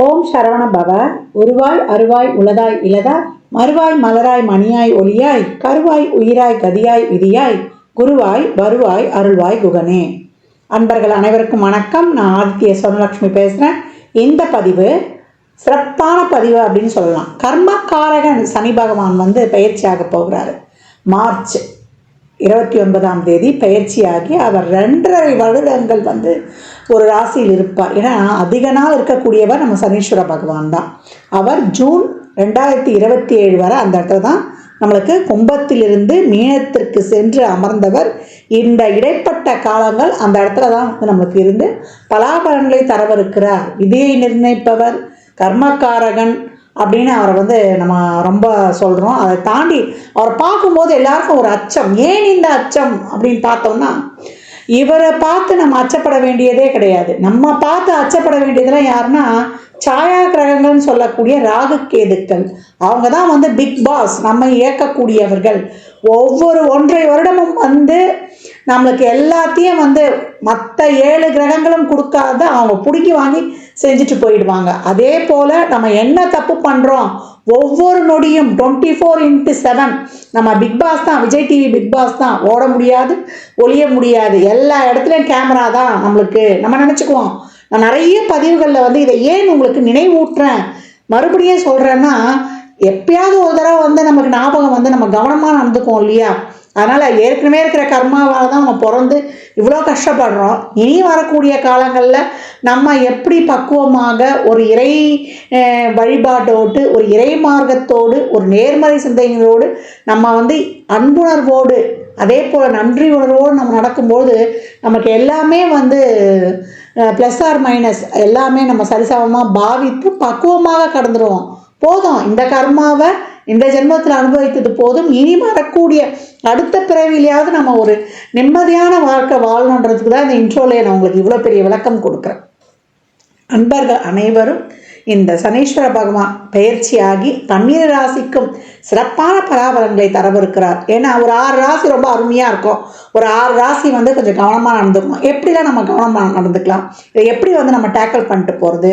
ஓம் சரவண பவ. உருவாய் அருவாய் உளதாய் இலதாய் மறுவாய் மலராய் மணியாய் ஒளியாய் கருவாய் உயிராய் கதியாய் விதியாய் குருவாய் வருவாய் அருள்வாய் குகனே. அன்பர்கள் அனைவருக்கும் வணக்கம். நான் ஆதித்ய சோனலட்சுமி பேசுகிறேன். இந்த பதிவு சிறப்பான பதிவு அப்படின்னு சொல்லலாம். கர்மக்காரகன் சனி பகவான் பயிற்சியாக போகிறாரு. மார்ச் 29 பயிற்சியாகி அவர் 2.5 வருடங்கள் ஒரு ராசியில் இருப்பார். ஏன்னா அதிக நாள் இருக்கக்கூடியவர் நம்ம சனீஸ்வர பகவான் தான். அவர் ஜூன் 2027 வரை அந்த இடத்துல தான் நம்மளுக்கு கும்பத்திலிருந்து மீனத்திற்கு சென்று அமர்ந்தவர். இந்த இடைப்பட்ட காலங்கள் அந்த இடத்துல தான் நம்மளுக்கு இருந்து பலாபலன்களை தரவிருக்கிறார். விதியை நிர்ணயிப்பவர், கர்மக்காரகன் அப்படின்னு அவரை நம்ம ரொம்ப சொல்கிறோம். அதை தாண்டி அவரை பார்க்கும்போது எல்லாருக்கும் ஒரு அச்சம். ஏன் இந்த அச்சம் அப்படின்னு பார்த்தோம்னா, இவரை பார்த்து நம்ம அச்சப்பட வேண்டியதே கிடையாது. நம்ம பார்த்து அச்சப்பட வேண்டியதெல்லாம் யாருன்னா சாயா கிரகங்கள்னு சொல்லக்கூடிய ராகு கேதுக்கள். அவங்க தான் பிக் பாஸ், நம்ம இயக்கக்கூடியவர்கள். ஒவ்வொரு 1.5 வருடமும் நம்மளுக்கு எல்லாத்தையும் மற்ற 7 கிரகங்களும் கொடுக்காத அவங்க பிடுங்கி வாங்கி செஞ்சுட்டு போயிடுவாங்க. அதே போல் நம்ம என்ன தப்பு பண்ணுறோம், ஒவ்வொரு நொடியும் 24x7 நம்ம பிக் பாஸ் தான். விஜய் டிவி பிக் பாஸ் தான். ஓட முடியாது, ஒளிய முடியாது, எல்லா இடத்துலையும் கேமரா தான் நம்மளுக்கு. நம்ம நினச்சிக்குவோம். நான் நிறைய பதிவுகளில் இதை ஏன் உங்களுக்கு நினைவூட்டுறேன், மறுபடியும் சொல்கிறேன்னா, எப்பயாவது ஒரு தடவை நமக்கு ஞாபகம் நம்ம கவனமாக நடந்துக்குவோம் இல்லையா? அதனால் ஏற்கனவே இருக்கிற கர்மாவால் தான் நம்ம பிறந்து இவ்வளோ கஷ்டப்படுறோம். இனி வரக்கூடிய காலங்களில் நம்ம எப்படி பக்குவமாக ஒரு இறை வழிபாட்டோடு, ஒரு இறை மார்க்கத்தோடு, ஒரு நேர்மறை சிந்தனைகளோடு, நம்ம அன்புணர்வோடு, அதே போல் நன்றி உணர்வோடு நம்ம நடக்கும்போது நமக்கு எல்லாமே ப்ளஸ் ஆர் மைனஸ் எல்லாமே நம்ம சரிசமமாக பாவித்து பக்குவமாக கடந்துடுவோம். போதும், இந்த கர்மாவை இந்த ஜென்மத்தில் அனுபவித்தது போதும். இனி வரக்கூடிய அடுத்த பிறவிலையாவது நம்ம ஒரு நிம்மதியான வாழ்க்கை வாழணுன்றதுக்கு தான் இந்த இன்ட்ரோலே நான் உங்களுக்கு இவ்வளோ பெரிய விளக்கம் கொடுக்குறேன். அன்பர்கள் அனைவரும் இந்த சனீஸ்வர பகவான் பயிற்சியாகி 12 ராசிக்கும் சிறப்பான பலாபலன்களை தரவிருக்கிறார். ஏன்னா ஒரு 6 ராசி ரொம்ப அருமையாக இருக்கும். ஒரு 6 ராசி கொஞ்சம் கவனமாக நடந்துக்கணும். எப்படிலாம் நம்ம கவனமாக நடந்துக்கலாம், இதை எப்படி நம்ம டேக்கிள் பண்ணிட்டு போகிறது?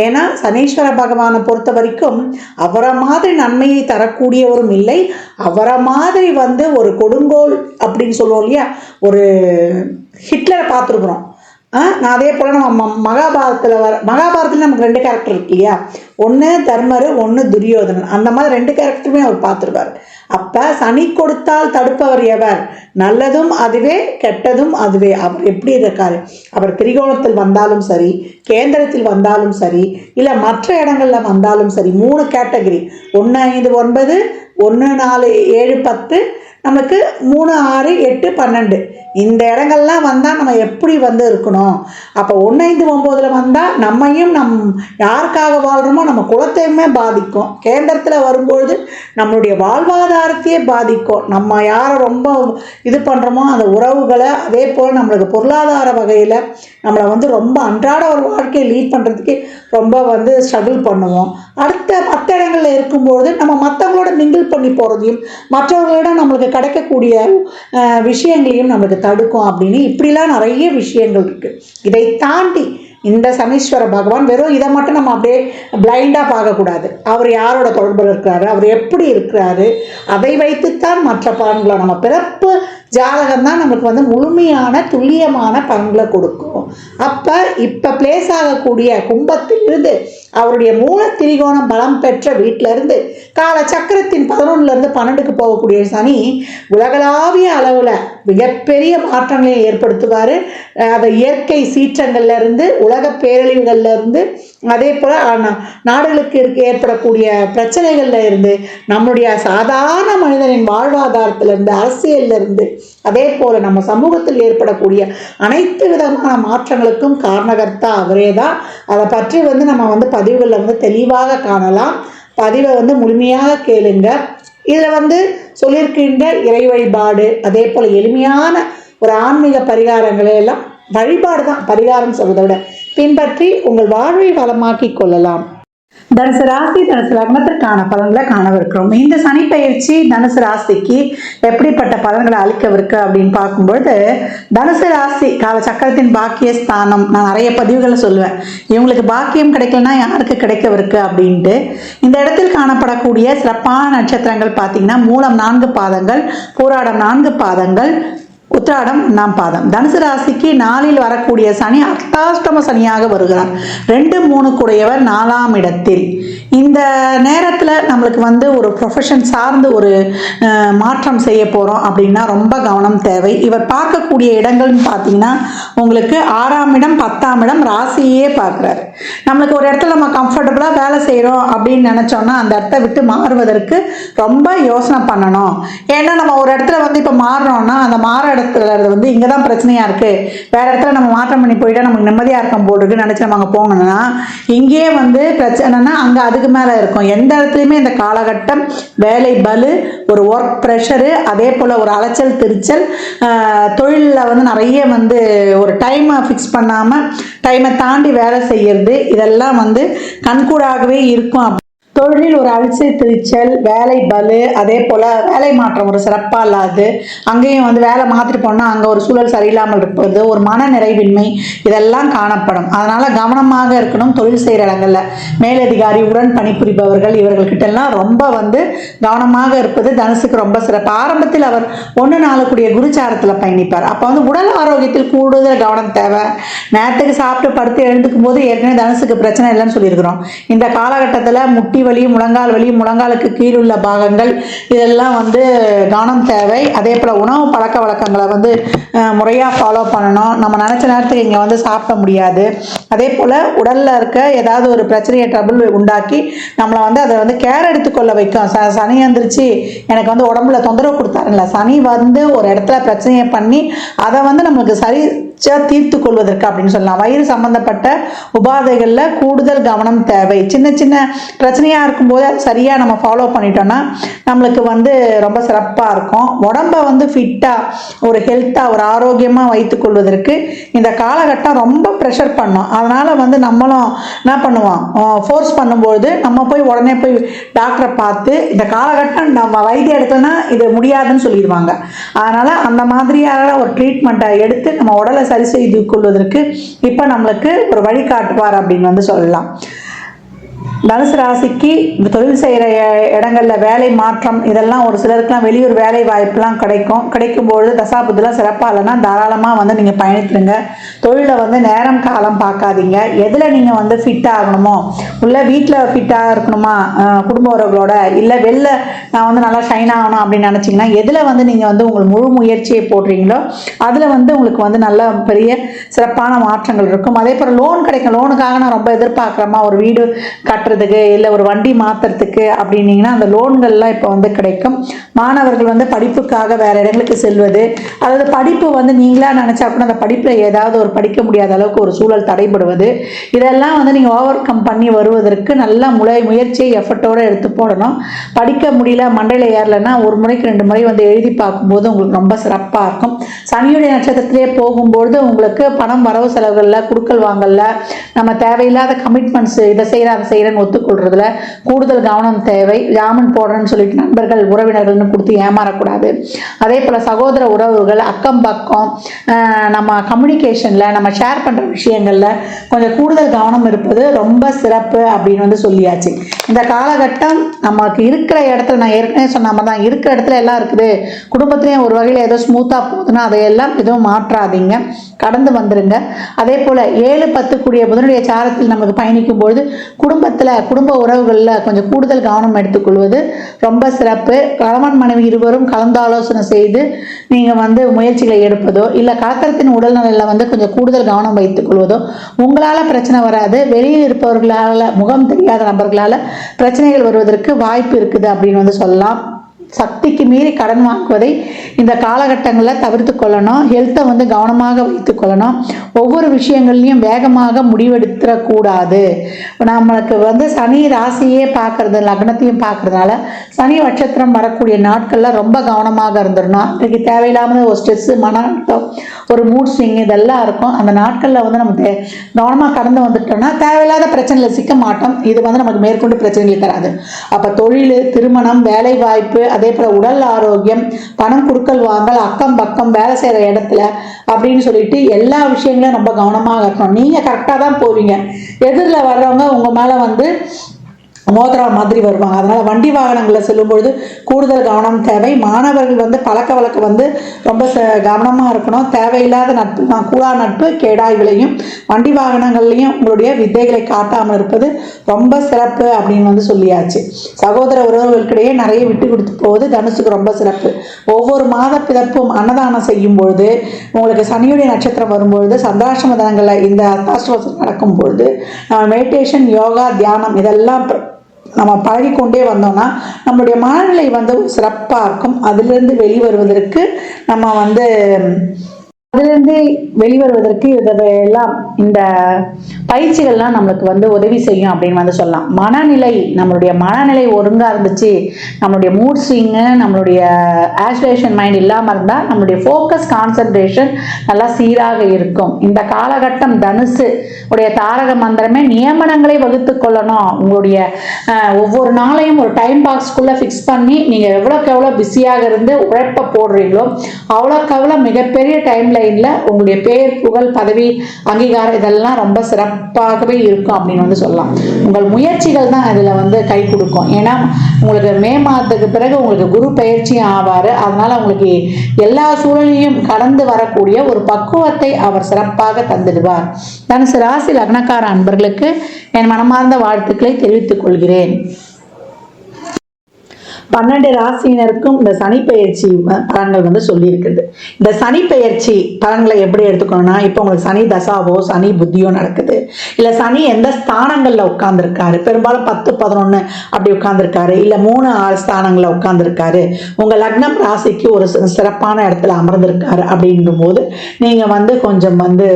ஏன்னா சனீஸ்வர பகவானை பொறுத்த வரைக்கும் அவரை மாதிரி நன்மையை தரக்கூடியவரும் இல்லை. அவரை மாதிரி ஒரு கொடுங்கோல் அப்படின்னு சொல்லுவோம் இல்லையா, ஒரு ஹிட்லரை பார்த்துருக்குறோம். நான் அதே போல் நம்ம மகாபாரதத்தில் நமக்கு 2 கேரக்டர் இருக்கு இல்லையா, ஒன்று தர்மர், ஒன்று துரியோதனன். அந்த மாதிரி 2 கேரக்டருமே அவர் பார்த்துருவார். அப்போ சனி கொடுத்தால் தடுப்பவர் எவர்? நல்லதும் அதுவே, கெட்டதும் அதுவே. அவர் எப்படி இருக்காரு? அவர் திரிகோணத்தில் வந்தாலும் சரி, கேந்திரத்தில் வந்தாலும் சரி, இல்லை மற்ற இடங்களில் வந்தாலும் சரி, 3 கேட்டகரி, 1 5 9, 1 4 7 10, நமக்கு 3 6 8 12 இந்த இடங்கள்லாம் வந்தால் நம்ம எப்படி இருக்கணும்? அப்போ 1 5 9 வந்தால் நம்மையும் யாருக்காக வாழ்கிறோமோ நம்ம குலத்தையுமே பாதிக்கும். கேந்திரத்தில் வரும்பொழுது நம்மளுடைய வாழ்வாதாரத்தையே பாதிக்கும். நம்ம யாரை ரொம்ப இது பண்ணுறோமோ அந்த உறவுகளை, அதே போல் நம்மளுக்கு பொருளாதார வகையில் நம்மளை ரொம்ப அன்றாட ஒரு வாழ்க்கையை லீட் பண்ணுறதுக்கு ரொம்ப ஸ்ட்ரகிள் பண்ணுவோம். அடுத்த மற்ற இடங்களில் இருக்கும்பொழுது நம்ம மற்றவங்களோட மிங்கிள் பண்ணி போகிறதையும் மற்றவங்களோட நம்மளுக்கு கிடைக்கக்கூடிய விஷயங்களையும் நம்மளுக்கு தடுக்கும். அப்படின்னு இப்படிலாம் நிறைய விஷயங்கள் இருக்குது. இதை தாண்டி இந்த சனீஸ்வர பகவான் வெறும் இதை மட்டும் நம்ம அப்படியே பிளைண்டாக பார்க்கக்கூடாது. அவர் யாரோட தொடர்பில் இருக்கிறாரு, அவர் எப்படி இருக்கிறாரு, அதை வைத்துத்தான் மற்ற பலன்களை, நம்ம பிறப்பு ஜாதகம் தான் நமக்கு முழுமையான துல்லியமான பலன்களை கொடுக்கும். அப்போ இப்போ பிளேஸ் ஆகக்கூடிய கும்பத்திலிருந்து அவருடைய மூல திரிகோணம் பலம் பெற்ற வீட்டிலேருந்து கால சக்கரத்தின் 11லேருந்து 12க்கு போகக்கூடிய சனி உலகளாவிய அளவில் மிகப்பெரிய மாற்றங்களை ஏற்படுத்துவார். அதை இயற்கை சீற்றங்கள்லேருந்து, உலக பேரழிவுகள்லேருந்து, அதே போல் நாடுகளுக்கு ஏற்படக்கூடிய பிரச்சனைகள்ல இருந்து, நம்முடைய சாதாரண மனிதனின் வாழ்வாதாரத்திலிருந்து, அரசியலிருந்து, அதே போல் நம்ம சமூகத்தில் ஏற்படக்கூடிய அனைத்து விதமான மாற்றங்களுக்கும் காரணகர்த்தா அவரே தான். அதை பற்றி நம்ம பதிவுகளில் தெளிவாக காணலாம். பதிவை முழுமையாக கேளுங்க. இதில் சொல்லியிருக்கின்ற இறை வழிபாடு, அதே போல் எளிமையான ஒரு ஆன்மீக பரிகாரங்களை எல்லாம், வழிபாடு தான் பரிகாரம் சொல்வதை விட, பின்பற்றி உங்கள் வாழ்வை வளமாக்கி கொள்ளலாம். தனுசு ராசி தனுசு லக்னத்திற்கான பலன்களை காணவிருக்கிறோம். இந்த சனி பயிற்சி தனுசு ராசிக்கு எப்படிப்பட்ட பலன்களை அளிக்கவிருக்கு அப்படின்னு பார்க்கும்பொழுது, தனுசு ராசி கால சக்கரத்தின் பாக்கிய ஸ்தானம். நான் நிறைய பதிவுகளை சொல்லுவேன், இவங்களுக்கு பாக்கியம் கிடைக்கலன்னா யாருக்கு கிடைக்கவிருக்கு அப்படின்ட்டு. இந்த இடத்தில் காணப்படக்கூடிய சிறப்பான நட்சத்திரங்கள் பார்த்தீங்கன்னா, மூலம் 4 பாதங்கள், பூராடம் 4 பாதங்கள், உத்திராடம் 1 பாதம். தனுசு ராசிக்கு 4இல் வரக்கூடிய சனி அர்த்தாஷ்டம சனியாக வருகிறார். 2, 3 கூடையவர் 4ஆம் இடத்தில். இந்த நேரத்தில் நம்மளுக்கு வந்து ஒரு ப்ரொஃபஷன் சார்ந்து ஒரு மாற்றம் செய்ய போகிறோம் அப்படின்னா ரொம்ப கவனம் தேவை. இவர் பார்க்கக்கூடிய இடங்கள்னு பார்த்தீங்கன்னா, உங்களுக்கு 6ஆம் இடம் 10ஆம் இடம் ராசியே பார்க்குறாரு. நம்மளுக்கு ஒரு இடத்துல நம்ம கம்ஃபர்டபுளாக வேலை செய்கிறோம் அப்படின்னு நினச்சோன்னா அந்த இடத்த விட்டு மாறுவதற்கு ரொம்ப யோசனை பண்ணணும். ஏன்னா நம்ம ஒரு இடத்துல வந்து இப்போ மாறுறோம்னா அந்த மாற இடத்துல வந்து இங்கே தான் பிரச்சனையாக இருக்குது, வேறு இடத்துல நம்ம மாற்றம் பண்ணி போயிட்டா நமக்கு நிம்மதியாக இருக்கும் போட்டுருக்கு நினச்சி நம்ம அங்கே போகணும்னா இங்கேயே வந்து பிரச்சனைனா அங்கே அதுக்கு மேலே இருக்கும். எந்த இடத்துலையுமே இந்த காலகட்டம் வேலை பலு, ஒரு ஒர்க் ப்ரெஷரு, அதே போல் ஒரு அலைச்சல் திருச்சல், தொழிலில் வந்து நிறைய வந்து ஒரு டைமை ஃபிக்ஸ் பண்ணாமல் டைமை தாண்டி வேலை செய்யறது, இதெல்லாம் வந்து கண்கூடாகவே இருக்கும். தொழிலில் ஒரு அலைச்சல் திருச்சல், வேலை பலு, அதே போல் வேலை மாற்றம் ஒரு சிறப்பாக இல்லாது, அங்கேயும் வந்து வேலை மாற்றிட்டு போனால் அங்கே ஒரு சூழல் சரியில்லாமல் இருப்பது, ஒரு மன நிறைவின்மை, இதெல்லாம் காணப்படும். அதனால் கவனமாக இருக்கணும். தொழில் செய்கிற இடங்களில் மேலதிகாரி, உடன் பணிபுரிபவர்கள், இவர்கள்கிட்டெல்லாம் ரொம்ப வந்து கவனமாக இருப்பது தனுசுக்கு ரொம்ப சிறப்பு. ஆரம்பத்தில் அவர் 1-4 கூடிய குருச்சாரத்தில் பயணிப்பார். அப்போ வந்து உடல் ஆரோக்கியத்தில் கூடுதல் கவனம் தேவை. நேரத்துக்கு சாப்பிட்டு படுத்து எழுந்துக்கும் போது ஏற்கனவே தனுசுக்கு பிரச்சனை இல்லைன்னு சொல்லியிருக்கிறோம். இந்த காலகட்டத்தில் முட்டி வலி, முழங்கால் வலி, முழங்காலுக்கு கீழுள்ள பாகங்கள், இதெல்லாம் வந்து கவனம் தேவை. அதே போல் உணவு பழக்க வழக்கங்களை வந்து முறையாக ஃபாலோ பண்ணணும். நம்ம நினச்ச நேரத்துக்கு இங்கே வந்து சாப்பிட முடியாது. அதே போல் உடலில் இருக்க ஏதாவது ஒரு பிரச்சனையை ட்ரபிள் உண்டாக்கி நம்மளை வந்து அதை வந்து கேர் எடுத்துக்கொள்ள வைக்கும். சனி வந்துருச்சு எனக்கு வந்து உடம்புல தொந்தரவு கொடுத்தாருங்கள, சனி வந்து ஒரு இடத்துல பிரச்சனையை பண்ணி அதை வந்து நம்மளுக்கு சரி தீர்த்து கொள்வதற்கு அப்படின்னு சொல்லலாம். வயிறு சம்பந்தப்பட்ட உபாதைகளில் கூடுதல் கவனம் தேவை. சின்ன சின்ன பிரச்சனையாக இருக்கும்போது அது சரியாக நம்ம ஃபாலோ பண்ணிட்டோம்னா நம்மளுக்கு வந்து ரொம்ப சிறப்பாக இருக்கும். உடம்பை வந்து ஃபிட்டாக ஒரு ஹெல்த்தாக ஒரு ஆரோக்கியமாக வைத்து கொள்வதற்கு இந்த காலகட்டம் ரொம்ப ப்ரெஷர் பண்ணும். அதனால் வந்து நம்மளும் என்ன பண்ணுவோம், ஃபோர்ஸ் பண்ணும்போது நம்ம போய் உடனே போய் டாக்டரை பார்த்து இந்த காலகட்டம் நம்ம வைத்தியம் எடுத்தோன்னா இது முடியாதுன்னு சொல்லிடுவாங்க. அதனால் அந்த மாதிரியான ஒரு ட்ரீட்மெண்ட்டை எடுத்து நம்ம உடலை சரி செய்து கொள்வதற்கு இப்போ நம்மளுக்கு ஒரு வழிகாட்டுவார் அப்படின்னு வந்து சொல்லலாம். தனுசு ராசிக்கு தொழில் செய்கிற இடங்களில் வேலை மாற்றம், இதெல்லாம் ஒரு சிலருக்குலாம் வெளியூர் வேலை வாய்ப்புலாம் கிடைக்கும்பொழுது தசாபுத்திலாம் சிறப்பாக இல்லைன்னா தாராளமாக வந்து நீங்கள் பயணித்துருங்க. தொழிலில் வந்து நேரம் காலம் பார்க்காதீங்க. எதில் நீங்கள் வந்து ஃபிட் ஆகணுமோ, இல்லை வீட்டில் ஃபிட்டாக இருக்கணுமா குடும்ப உறவுகளோட, இல்லை வெளில நான் வந்து நல்லா ஷைன் ஆகணும் அப்படின்னு நினச்சிங்கன்னா எதில் வந்து நீங்கள் வந்து உங்கள் முழு முயற்சியை போடுறீங்களோ அதில் வந்து உங்களுக்கு வந்து நல்ல பெரிய சிறப்பான மாற்றங்கள் இருக்கும். அதே போல் லோன் கிடைக்கும். லோனுக்காக நான் ரொம்ப எதிர்பார்க்குறேமா, ஒரு வீடு கட்டுறதுக்கு இல்லை ஒரு வண்டி மாற்றுறதுக்கு அப்படின்னீங்கன்னா அந்த லோன்கள்லாம் இப்போ வந்து கிடைக்கும். மாணவர்கள் வந்து படிப்புக்காக வேறு இடங்களுக்கு செல்வது, அதாவது படிப்பு வந்து நீங்களாக நினச்சா கூட அந்த படிப்பில் ஏதாவது ஒரு படிக்க முடியாத அளவுக்கு ஒரு சூழல் தடைபடுவது, இதெல்லாம் வந்து நீங்கள் ஓவர் கம் பண்ணி வருவதற்கு நல்ல முயற்சியை எஃபர்ட்டோடு எடுத்து போடணும். படிக்க முடியல, மண்டையில் ஏறலைன்னா ஒரு முறைக்கு 2 முறை வந்து எழுதி பார்க்கும்போது உங்களுக்கு ரொம்ப சிறப்பாக இருக்கும். சனியுடைய நட்சத்திரத்திலே போகும்போது உங்களுக்கு பணம் வரவு செலவுகளில், குடுக்கல் வாங்கல, நம்ம தேவையில்லாத கமிட்மெண்ட்ஸ், இதை செய்கிற அதை செய்கிறேன்னு ஒத்துக்கொள்றதுல கூடுதல் கவனம் தேவை. ஜாமீன் போடுறேன்னு சொல்லிட்டு நண்பர்கள் உறவினர்கள்னு கொடுத்து ஏமாறக்கூடாது. அதே போல் சகோதர உறவுகள், அக்கம் பக்கம், நம்ம கம்யூனிகேஷனில் நம்ம ஷேர் பண்ணுற விஷயங்களில் கொஞ்சம் கூடுதல் கவனம் இருப்பது ரொம்ப சிறப்பு அப்படின்னு வந்து சொல்லியாச்சு. இந்த காலகட்டம் நமக்கு இருக்கிற இடத்துல, நான் ஏற்கனவே சொன்ன மாதிரி தான், இருக்கிற இடத்துல எல்லாம் இருக்குது, குடும்பத்திலையும் ஒரு வகையில் ஏதோ ஸ்மூத்தாக போகுதுன்னா அதையெல்லாம் எதுவும் மாற்றாதீங்க, கடந்து வந்துருங்க. அதே போல் 7-10 கூடிய புதனுடைய சாரத்தில் நமக்கு பயணிக்கும்பொழுது குடும்ப உறவுகளில் கொஞ்சம் கூடுதல் கவனம் எடுத்துக்கொள்வது ரொம்ப சிறப்பு. கணவன் மனைவி இருவரும் கலந்து ஆலோசனை செய்து நீங்கள் வந்து முயற்சிகளை எடுப்பதோ, இல்லை கலக்கரத்தின் உடல்நலையில் வந்து கொஞ்சம் கூடுதல் கவனம் வைத்துக் கொள்வதோ உங்களால் பிரச்சனை வராது. வெளியில் இருப்பவர்களால், முகம் தெரியாத நபர்களால் பிரச்சனைகள் வருவதற்கு வாய்ப்பு இருக்குது அப்படின்னு வந்து சொல்லலாம். சக்திக்கு மீறி கடன் வாங்குவதை இந்த காலகட்டங்களில் தவிர்த்து கொள்ளணும். ஹெல்த்தை வந்து கவனமாக வைத்து கொள்ளணும். ஒவ்வொரு விஷயங்கள்லையும் வேகமாக முடிவெடுத்துடக்கூடாது. நம்மளுக்கு வந்து சனி ராசியே பார்க்கறது, லக்னத்தையும் பார்க்கறதுனால சனி நட்சத்திரம் வரக்கூடிய நாட்களில் ரொம்ப கவனமாக இருந்துடணும். அதுக்கு தேவையில்லாமல் ஒரு ஸ்ட்ரெஸ்ஸு, மன அழுத்தம், ஒரு மூட் ஸ்விங் இதெல்லாம் இருக்கும். அந்த நாட்களில் வந்து நம்ம கவனமாக கடந்து வந்துட்டோம்னா தேவையில்லாத பிரச்சனையில் சிக்க மாட்டோம். இது வந்து நமக்கு மேற்கொண்டு பிரச்சனைகள் தராது. அப்போ தொழில், திருமணம், வேலை வாய்ப்பு, அதே போல் உடல் ஆரோக்கியம், பணம் கொடுக்கல் வாங்கல், அக்கம் பக்கம், வேலை செய்கிற இடத்துல அப்படின்னு சொல்லிட்டு எல்லா விஷயங்களும் ரொம்ப கவனமாக இருக்கணும். நீங்கள் கரெக்டாக தான் போவீங்க, எதிரில் வர்றவங்க உங்கள் மேலே வந்து மோதிரா மாதிரி வருவாங்க. அதனால வண்டி வாகனங்களில் செல்லும்பொழுது கூடுதல் கவனம் தேவை. மாணவர்கள் வந்து பழக்க வழக்கம் வந்து ரொம்ப கவனமாக இருக்கணும். தேவையில்லாத நட்பு தான், கூடா நட்பு கேடாய் விளையும். வண்டி வாகனங்கள்லையும் உங்களுடைய வித்தைகளை காட்டாமல் இருப்பது ரொம்ப சிறப்பு அப்படின்னு வந்து சொல்லியாச்சு. சகோதர உறவுகளுக்கிடையே நிறைய விட்டு கொடுத்து போவது தனுசுக்கு ரொம்ப சிறப்பு. ஒவ்வொரு மாத பிறப்பும் அன்னதானம் செய்யும் பொழுது, உங்களுக்கு சனியுடைய நட்சத்திரம் வரும்பொழுது, சந்திராஷ்டம தினங்களில் இந்த அஷ்டாஷ்டமம் நடக்கும் பொழுது நம்ம மெடிடேஷன், யோகா, தியானம் இதெல்லாம் நம்ம பழகிக்கொண்டே வந்தோம்னா நம்மளுடைய மனநிலை வந்து சிறப்பாக இருக்கும். அதிலிருந்து வெளிவருவதற்கு நம்ம வந்து வெளிவருவதற்கு இதெல்லாம் இந்த பயிற்சிகள்லாம் நம்மளுக்கு வந்து உதவி செய்யும் அப்படின்னு வந்து சொல்லலாம். நம்மளுடைய மனநிலை ஒழுங்காக இருந்துச்சு, நம்மளுடைய மூட் ஸ்விங்கு, நம்மளுடைய ஆஸ்பிரேஷன் மைண்ட் இல்லாமல் இருந்தால் நம்மளுடைய ஃபோக்கஸ், கான்சன்ட்ரேஷன் நல்லா சீராக இருக்கும். இந்த காலகட்டம் தனுசு உடைய தாரக மந்திரமே நியமனங்களை வகுத்து கொள்ளணும். உங்களுடைய ஒவ்வொரு நாளையும் ஒரு டைம் பாக்ஸ்க்குள்ளே ஃபிக்ஸ் பண்ணி நீங்கள் எவ்வளோக்கு எவ்வளோ பிஸியாக இருந்து உழைப்ப போடுறீங்களோ அவ்வளோக்கு எவ்வளோ மிகப்பெரிய டைம்ல உங்களுடைய பேர், புகழ், பதவி, அங்கீகாரம் இதெல்லாம் ரொம்ப சிறப்பாகவே இருக்கும் அப்படின்னு வந்து சொல்லலாம். உங்கள் முயற்சிகள் தான் இதுல வந்து கை கொடுக்கும். ஏன்னா உங்களுக்கு மே மாதத்துக்கு பிறகு உங்களுக்கு குரு பயிற்சியும் ஆவாரு. அதனால உங்களுக்கு எல்லா சூழலையும் கடந்து வரக்கூடிய ஒரு பக்குவத்தை அவர் சிறப்பாக தந்துடுவார். தனுசு ராசி லக்னக்கார அன்பர்களுக்கு என் மனமார்ந்த வாழ்த்துக்களை தெரிவித்துக் கொள்கிறேன். 12 ராசியினருக்கும் இந்த சனி பயிற்சி பலன்கள் வந்து சொல்லியிருக்குது. இந்த சனி பயிற்சி பலன்களை எப்படி எடுத்துக்கணும்னா, இப்போ உங்களுக்கு சனி தசாவோ சனி புத்தியோ நடக்குது, இல்லை சனி எந்த ஸ்தானங்களில் உட்கார்ந்துருக்காரு, பெரும்பாலும் 10, 11 அப்படி உட்கார்ந்துருக்காரு, இல்லை 3, 6 ஸ்தானங்களில் உட்கார்ந்துருக்காரு, உங்கள் லக்னம் ராசிக்கு ஒரு சிறப்பான இடத்துல அமர்ந்திருக்காரு அப்படின்னும் போது நீங்கள் வந்து கொஞ்சம் வந்து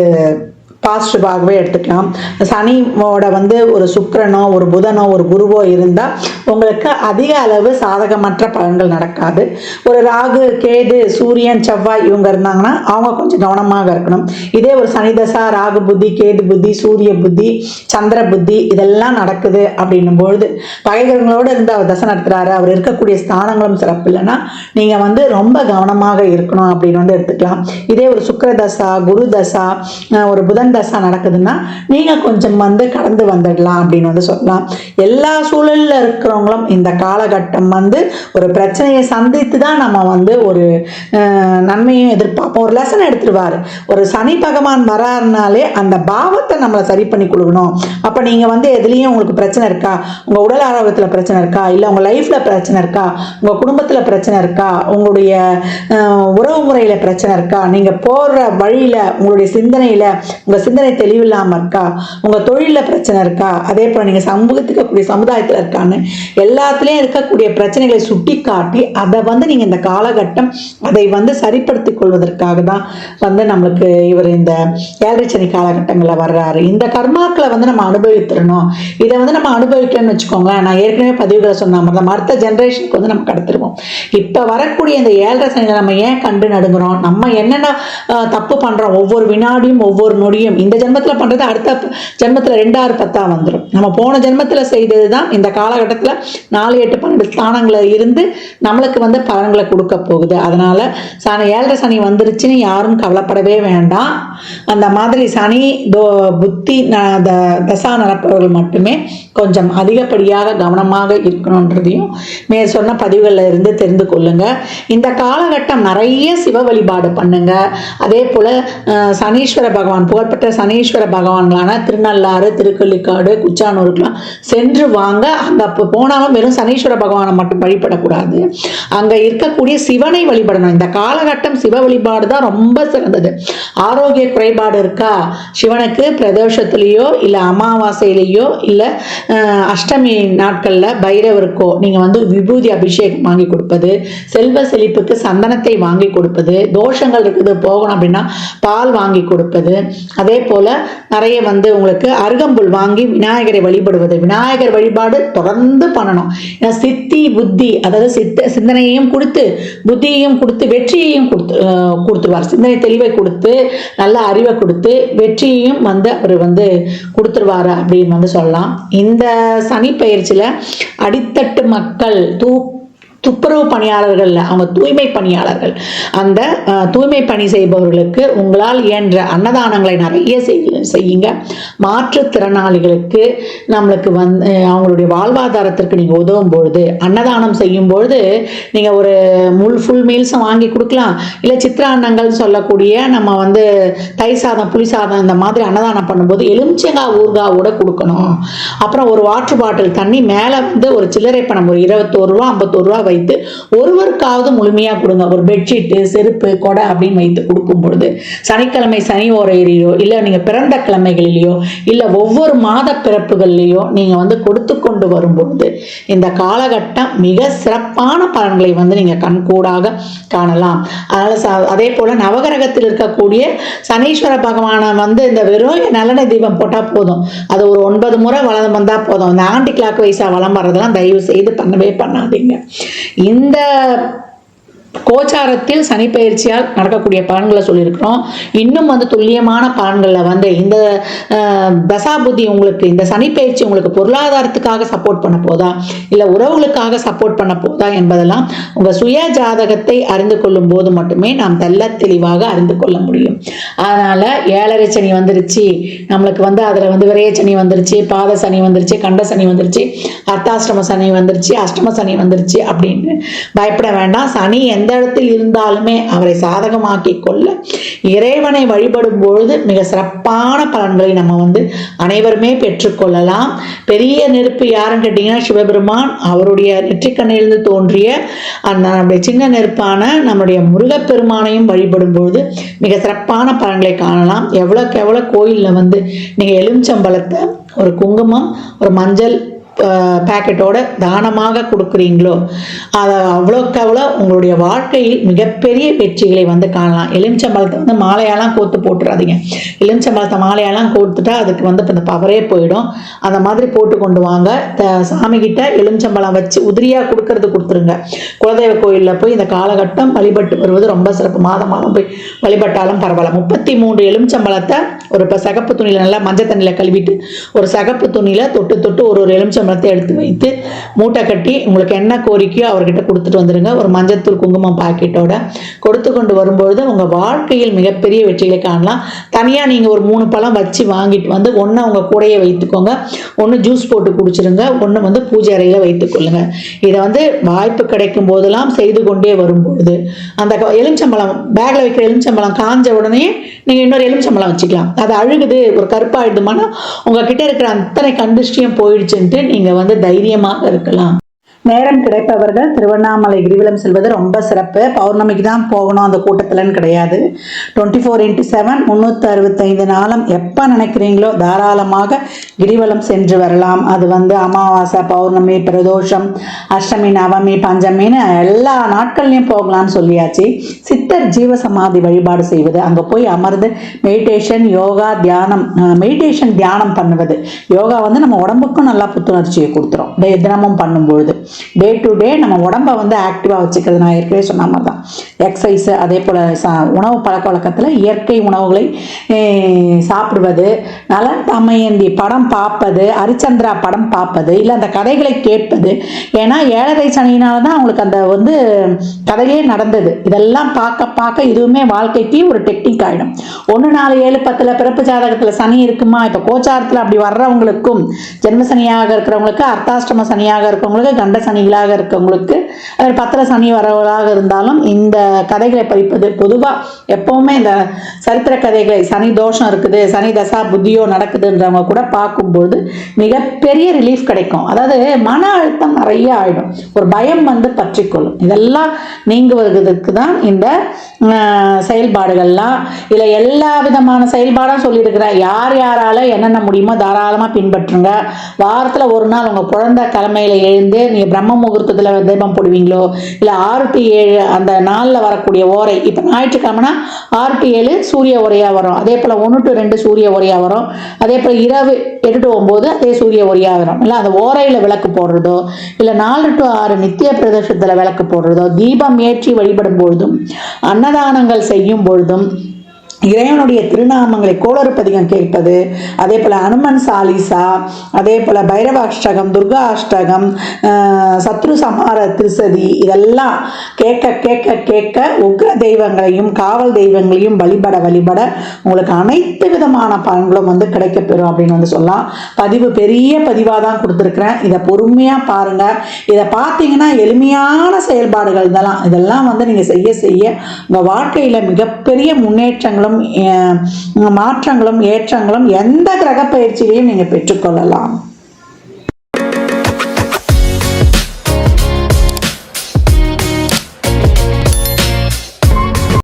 பாசிட்டிவாகவே எடுத்துக்கலாம். சனியோட வந்து ஒரு சுக்கிரனோ, ஒரு புதனோ, ஒரு குருவோ இருந்தால் உங்களுக்கு அதிக அளவு சாதகமற்ற பலன்கள் நடக்காது. ஒரு ராகு, கேது, சூரியன், செவ்வாய் இவங்க இருந்தாங்கன்னா அவங்க கொஞ்சம் கவனமாக இருக்கணும். இதே ஒரு சனி தசா, ராகு புத்தி, கேது புத்தி, சூரிய புத்தி, சந்திர புத்தி இதெல்லாம் நடக்குது அப்படின்னும் பொழுது பகைகளோடு இருந்து அவர் தசை நடத்துறாரு, அவர் இருக்கக்கூடிய ஸ்தானங்களும் சிறப்பு இல்லைன்னா நீங்கள் வந்து ரொம்ப கவனமாக இருக்கணும் அப்படின்னு வந்து எடுத்துக்கலாம். இதே ஒரு சுக்கிர தசா, குரு தசா, ஒரு புதன் தசா நடக்குதுன்னா நீங்க கொஞ்சம் வந்து கடந்து வந்துடலாம் அப்படின்னு வந்து சொல்லலாம். எல்லா சூழல்ல இருக்கிறவங்களும் இந்த காலகட்டம் வந்து ஒரு பிரச்சனையை சந்தித்து தான் நம்ம வந்து ஒரு நன்மையும் எதிர்பார்ப்போம். ஒரு லெசன் எடுத்துருவாரு. ஒரு சனி பகவான் வராருனாலே அந்த பாவத்தை நம்மளை சரி பண்ணி கொடுக்கணும். அப்ப நீங்க வந்து எதுலேயும் உங்களுக்கு பிரச்சனை இருக்கா, உங்க உடல் ஆரோக்கியத்துல பிரச்சனை இருக்கா, இல்லை உங்க லைஃப்ல பிரச்சனை இருக்கா, உங்க குடும்பத்துல பிரச்சனை இருக்கா, உங்களுடைய உறவு முறையில பிரச்சனை இருக்கா, நீங்க போற வழியில உங்களுடைய சிந்தனையில உங்க சிந்தனை தெளிவில்லாம இருக்கா, உங்க தொழில பிரச்சனை இருக்கா, அதே போல நீங்க சமூகத்துக்கு சமுதாயத்துல இருக்கான்னு எல்லாத்துலயும் இருக்கக்கூடிய பிரச்சனைகளை சுட்டி காட்டி அதை வந்து நீங்க இந்த காலகட்டம் அதை வந்து சரிப்படுத்திக் கொள்வதற்காக தான் வந்து நம்மளுக்கு இவர் இந்த 7 சனி காலகட்டங்கள்ல வர்றாரு. இந்த கர்மாக்களை வந்து நம்ம அனுபவித்துறணும். இதை வந்து நம்ம அனுபவிக்கணும்னு வச்சுக்கோங்களேன். நான் ஏற்கனவே பதிவுகளை சொன்ன மாதிரி நம்ம அடுத்த ஜெனரேஷனுக்கு வந்து நம்ம கடத்திருவோம். இப்ப வரக்கூடிய இந்த 7 சனியில நம்ம ஏன் கண்டு நடுங்குறோம், நம்ம என்னென்ன தப்பு பண்றோம், ஒவ்வொரு வினாடியும் ஒவ்வொரு நொடியும் இந்த ஜென்மத்துல பண்றது அடுத்த ஜென்மத்துல 2, 6, 10 வந்துடும். நம்ம போன ஜென்மத்துல செய்ததுதான் இந்த காலகட்டத்துல 4, 8, 12 ஸ்தானங்களை இருந்து நம்மளுக்கு வந்து பலன்களை கொடுக்க போகுது. அதனால 7 சனி வந்துருச்சுன்னு யாரும் கவலைப்படவே வேண்டாம். அந்த மாதிரி சனி புத்தி தசா நடப்பவர்கள் மட்டுமே கொஞ்சம் அதிகப்படியாக கவனமாக இருக்கணும்ன்றதையும் மேல் சொன்ன பதிவுகளில் இருந்து தெரிந்து கொள்ளுங்க. இந்த காலகட்டம் நிறைய சிவ வழிபாடு பண்ணுங்க. அதே போல சனீஸ்வர பகவான், புகழ்பெற்ற சனீஸ்வர பகவான்களான திருநள்ளாறு, திருக்கள்ளிக்காடு, குச்சானூருக்கெல்லாம் சென்று வாங்க. அங்க போனாலும் வெறும் சனீஸ்வர பகவானை மட்டும் வழிபடக்கூடாது, அங்க இருக்கக்கூடிய சிவனை வழிபடணும். இந்த காலகட்டம் சிவ வழிபாடு தான் ரொம்ப சிறந்தது. ஆரோக்கிய குறைபாடு இருக்கா, சிவனுக்கு பிரதோஷத்திலேயோ இல்லை அமாவாசையிலேயோ இல்லை அஷ்டமி நாட்களில் பைரவருக்கோ நீங்கள் வந்து விபூதி அபிஷேகம் வாங்கி கொடுப்பது, செல்வ செழிப்புக்கு சந்தனத்தை வாங்கி கொடுப்பது, தோஷங்கள் இருக்குது போகணும் அப்படின்னா பால் வாங்கி கொடுப்பது, அதே போல் நிறைய வந்து உங்களுக்கு அருகம்புல் வாங்கி விநாயகரை வழிபடுவது. விநாயகர் வழிபாடு தொடர்ந்து பண்ணணும். ஏன்னா சித்தி புத்தி, அதாவது சிந்தனையையும் கொடுத்து புத்தியையும் கொடுத்து வெற்றியையும் கொடுத்துருவார். சிந்தனை தெளிவை கொடுத்து நல்ல அறிவை கொடுத்து வெற்றியையும் வந்து அவர் வந்து கொடுத்துருவாரு அப்படின்னு வந்து சொல்லலாம். இந்த சனி பயிற்சியில் அடித்தட்டு மக்கள் துப்புரவு பணியாளர்கள், அவங்க தூய்மை பணியாளர்கள், அந்த தூய்மை பணி செய்பவர்களுக்கு உங்களால் இயன்ற அன்னதானங்களை நிறைய செய்யுங்க. மாற்றுத்திறனாளிகளுக்கு நம்மளுக்கு வந்து அவங்களுடைய வாழ்வாதாரத்திற்கு நீங்கள் உதவும் பொழுது, அன்னதானம் செய்யும் பொழுது நீங்கள் ஒரு ஃபுல் மீல்ஸும் வாங்கி கொடுக்கலாம். இல்லை சித்திரான்னங்கள் சொல்லக்கூடிய நம்ம வந்து தயிர் சாதம், புளி சாதம் இந்த மாதிரி அன்னதானம் பண்ணும்போது எலுமிச்சங்காய் ஊறுகாவோட கொடுக்கணும். அப்புறம் ஒரு வாட்டர் பாட்டில் தண்ணி மேலே வந்து ஒரு சில்லறை பணம் ஒரு 21 ரூபா 51 ரூபா வைத்து ஒருவருக்காவது முழுமையா கொடுங்க. ஒரு பெட்ஷீட்டு, செருப்பு, கொடை அப்படின்னு வைத்து கொடுக்கும் பொழுது சனிக்கிழமை சனி ஓரையிலையோ இல்லை நீங்க பிறந்த கிழமைகளிலேயோ இல்லை ஒவ்வொரு மாத பிறப்புகள்லையோ நீங்க வந்து கொடுத்து கொண்டு வரும்பொழுது இந்த காலகட்டம் மிக சிறப்பான பலன்களை வந்து நீங்க கண்கூடாக காணலாம். அதனால அதே போல நவகிரகத்தில் இருக்கக்கூடிய சனீஸ்வர பகவானை வந்து இந்த வெறும் நல்லெண்ணெய் தீபம் போட்டா போதும், அது ஒரு 9 முறை வளம் வந்தா போதும். இந்த ஆன்டி கிளாக் வைஸா வளம் வர்றதெல்லாம் தயவு செய்து பண்ணவே பண்ணாதீங்க. இந்த கோச்சாரத்தில் சனி பயிற்சியால் நடக்கக்கூடிய பலன்களை சொல்லியிருக்கிறோம். இன்னும் வந்து துல்லியமான பலன்களில் வந்து இந்த தசாபுத்தி உங்களுக்கு, இந்த சனி பயிற்சி உங்களுக்கு பொருளாதாரத்துக்காக சப்போர்ட் பண்ண போதா இல்லை உறவுகளுக்காக சப்போர்ட் பண்ண போதா என்பதெல்லாம் உங்கள் சுய ஜாதகத்தை அறிந்து கொள்ளும் போது மட்டுமே நாம் தெல்ல தெளிவாக அறிந்து கொள்ள முடியும். அதனால 7.5 சனி வந்துருச்சு நம்மளுக்கு வந்து, அதில் வந்து விரைய சனி வந்துருச்சு, பாத சனி வந்துருச்சு, கண்ட சனி வந்துருச்சு, அர்த்தாஷ்டம சனி வந்துருச்சு, அஷ்டம சனி வந்துருச்சு அப்படின்னு பயப்பட வேண்டாம். சனி எந்த இடத்தில் இருந்தாலுமே அவரை சாதகமாக்கி கொள்ள இறைவனை வழிபடும் பொழுது மிக சிறப்பான பலன்களை நம்ம வந்து அனைவருமே பெற்றுக்கொள்ளலாம். பெரிய நெருப்பு யாருன்னு கேட்டீங்கன்னா சிவபெருமான். அவருடைய நெற்றிக்கண்ணிலிருந்து தோன்றிய அந்த நம்முடைய சின்ன நெருப்பான நம்முடைய முருகப்பெருமானையும் வழிபடும் பொழுது மிக சிறப்பான பலன்களை காணலாம். எவ்வளோக்கு எவ்வளோ கோயிலில் வந்து நீங்கள் எலுமிச்சம்பழத்தை, ஒரு குங்குமம், ஒரு மஞ்சள் பேக்கெட்டோட தானமாக கொடுக்குறீங்களோ அதை அவ்வளோக்கு அவ்வளோ உங்களுடைய வாழ்க்கையில் மிகப்பெரிய வெற்றிகளை வந்து காணலாம். எலுமிச்சம்பழத்தை வந்து மாலையெல்லாம் கோத்து போட்டுறாதீங்க. எலுமிச்சம்பழத்தை மாலையெல்லாம் கோத்துட்டா அதுக்கு வந்து இந்த பவரே போயிடும். அந்த மாதிரி போட்டு கொண்டு வாங்க. சாமிகிட்ட எலுமிச்சம்பழம் வச்சு உதிரியாக கொடுத்துருங்க. குலதெய்வ கோயிலில் போய் இந்த காலகட்டம் வழிபட்டு வருவது ரொம்ப சிறப்பு. மாதம் போய் வழிபட்டாலும் பரவாயில்ல. 33 எலுமிச்சம்பழத்தை ஒரு சகப்பு துணியில் நல்லா மஞ்சள் தண்ணியில் கழுவிட்டு ஒரு சகப்பு துணியில் தொட்டு ஒரு எலுமிச்சம்பழத்தை எடுத்து வைத்து மூட்டை கட்டி உங்களுக்கு என்ன கோரிக்கையோ அவர்கிட்ட கொடுத்துட்டு வந்துடுங்க. ஒரு மஞ்சத்தூள் குங்குமம் பாக்கெட்டோட கொடுத்து கொண்டு வரும்பொழுது உங்கள் வாழ்க்கையில் மிகப்பெரிய வெற்றிகளை காணலாம். தனியாக நீங்கள் ஒரு 3 பழம் வச்சு வாங்கிட்டு வந்து ஒன்று உங்கள் கூடையே வைத்துக்கோங்க, ஒன்று ஜூஸ் போட்டு குடிச்சிருங்க, ஒன்று வந்து பூஜை அறையில் வைத்துக்கொள்ளுங்க. இதை வந்து வாய்ப்பு கிடைக்கும் போதெல்லாம் செய்து கொண்டே வரும்பொழுது அந்த எலுமிச்சம்பழம் பேக்கில் வைக்கிற எலுமிச்சம்பழம் காஞ்ச உடனே நீங்கள் இன்னொரு எலுமிச்சம்பழம் வச்சுக்கலாம். அது அழுகுது, ஒரு கருப்பாயிடுமானா உங்ககிட்ட இருக்கிற அத்தனை கண்டிஷ்டியும் போயிடுச்சுன்ட்டு நீங்கள் வந்து தைரியமாக இருக்கலாம். நேரம் கிடைப்பவர்கள் திருவண்ணாமலை கிரிவலம் செல்வது ரொம்ப சிறப்பு. பௌர்ணமிக்கு தான் போகணும் அந்த கூட்டத்தில்னு கிடையாது. 24x7 365 நாளும் எப்போ நினைக்கிறீங்களோ தாராளமாக கிரிவலம் சென்று வரலாம். அது வந்து அமாவாசை, பௌர்ணமி, பிரதோஷம், அஷ்டமி, நவமி, பஞ்சமின்னு எல்லா நாட்கள்லையும் போகலான்னு சொல்லியாச்சு. சித்தர் ஜீவசமாதி வழிபாடு செய்வது, அங்கே போய் அமர்ந்து மெடிடேஷன், யோகா, தியானம், மெடிடேஷன் தியானம் பண்ணுவது. யோகா வந்து நம்ம உடம்புக்கும் நல்லா புத்துணர்ச்சியை கொடுத்துரும் தினமும் பண்ணும்பொழுது. டே டு டே நம்ம உடம்பை வந்து ஆக்டிவாக வச்சுக்கிறது. நான் ஏற்கனவே சொன்ன மாதிரி தான் எக்ஸசைஸ். அதே போல் உணவு பழக்க வழக்கத்தில் இயற்கை உணவுகளை சாப்பிடுவது, நல்ல தமயந்தி படம் பார்ப்பது, ஹரிச்சந்திரா படம் பார்ப்பது, இல்லை அந்த கதைகளை கேட்பது. ஏன்னா 7.5 சனியினால தான் அவங்களுக்கு அந்த வந்து கதையே நடந்தது. இதெல்லாம் பார்க்க இதுவுமே வாழ்க்கைக்கு ஒரு டெக்னிக் ஆகிடும். 1, 4, 7, 10 பிறப்பு ஜாதகத்தில் சனி இருக்குமா, இப்போ கோச்சாரத்தில் அப்படி வர்றவங்களுக்கும், ஜென்ம சனியாக இருக்கிறவங்களுக்கு, அர்த்தாஷ்டம சனியாக இருக்கிறவங்களுக்கு, கண்ட சனிகளாக இருக்கவங்களுக்கு, அது 10 சனி வரவர்களாக இருந்தாலும் இந்த கதைகளை படிப்பது பொதுவாக எப்பவுமே இந்த சரித்திர கதைகளை, சனி தோஷம் இருக்குது, சனி தசா புத்தியோ நடக்குதுன்றவங்க கூட பார்க்கும்போது மிகப்பெரிய ரிலீஃப் கிடைக்கும். அதாவது மன அழுத்தம் நிறைய ஆயிடும், ஒரு பயம் வந்து பற்றிக்கொள்ளும். இதெல்லாம் நீங்குவதற்கு தான் இந்த செயல்பாடுகள்லாம். இல்லை எல்லா விதமான செயல்பாடும் சொல்லியிருக்கிறேன். யார் யாரால என்னென்ன முடியுமோ தாராளமாக பின்பற்றுங்க. வாரத்தில் ஒரு நாள் உங்கள் குழந்தை கிழமையில எழுந்து நீங்கள் பிரம்ம முகூர்த்தத்தில் தீபம் போடுவீங்களோ, இல்லை 6 to 7 அந்த நாளில் வரக்கூடிய ஓரை, இப்போ ஞாயிற்றுக்கிழமைனா 6 to 7 சூரிய ஓரையாக வரும், அதே போல் 1 to 2 சூரிய ஓரையாக வரும், அதே போல் இரவு 8 to 9 அதே சூரிய ஓரையாக வரும். இல்லை அந்த ஓரையில் விளக்கு போடுறதோ, இல்லை 4 to 6 நித்திய பிரதேசத்தில் விளக்கு போடுறதோ, தீபம் ஏற்றி வழிபடும் பொழுதும், அன்னதானங்கள் செய்யும் பொழுதும், இறைவனுடைய திருநாமங்களை கோளறுப்பதிகம் கேட்பது, அதே போல் அனுமன் சாலிசா, அதே போல் பைரவ அஷ்டகம், துர்கா அஷ்டகம், சத்ரு சமார திருசதி, இதெல்லாம் கேட்க கேட்க கேட்க உக்ர தெய்வங்களையும் காவல் தெய்வங்களையும் வழிபட வழிபட உங்களுக்கு அனைத்து விதமான பலன்களும் வந்து கிடைக்கப்பெறும் அப்படின்னு வந்து சொல்லலாம். பதிவு பெரிய பதிவாக தான் கொடுத்துருக்குறேன். இதை பொறுமையாக பாருங்கள். இதை பார்த்தீங்கன்னா எளிமையான செயல்பாடுகள் இதெல்லாம் வந்து நீங்கள் செய்ய செய்ய உங்கள் வாழ்க்கையில் மிகப்பெரிய முன்னேற்றங்களும் மாற்றங்களும் ஏற்றங்களும் எந்த கிரக பயிற்சியிலையும் நீங்க பெற்றுக்கொள்ளலாம்.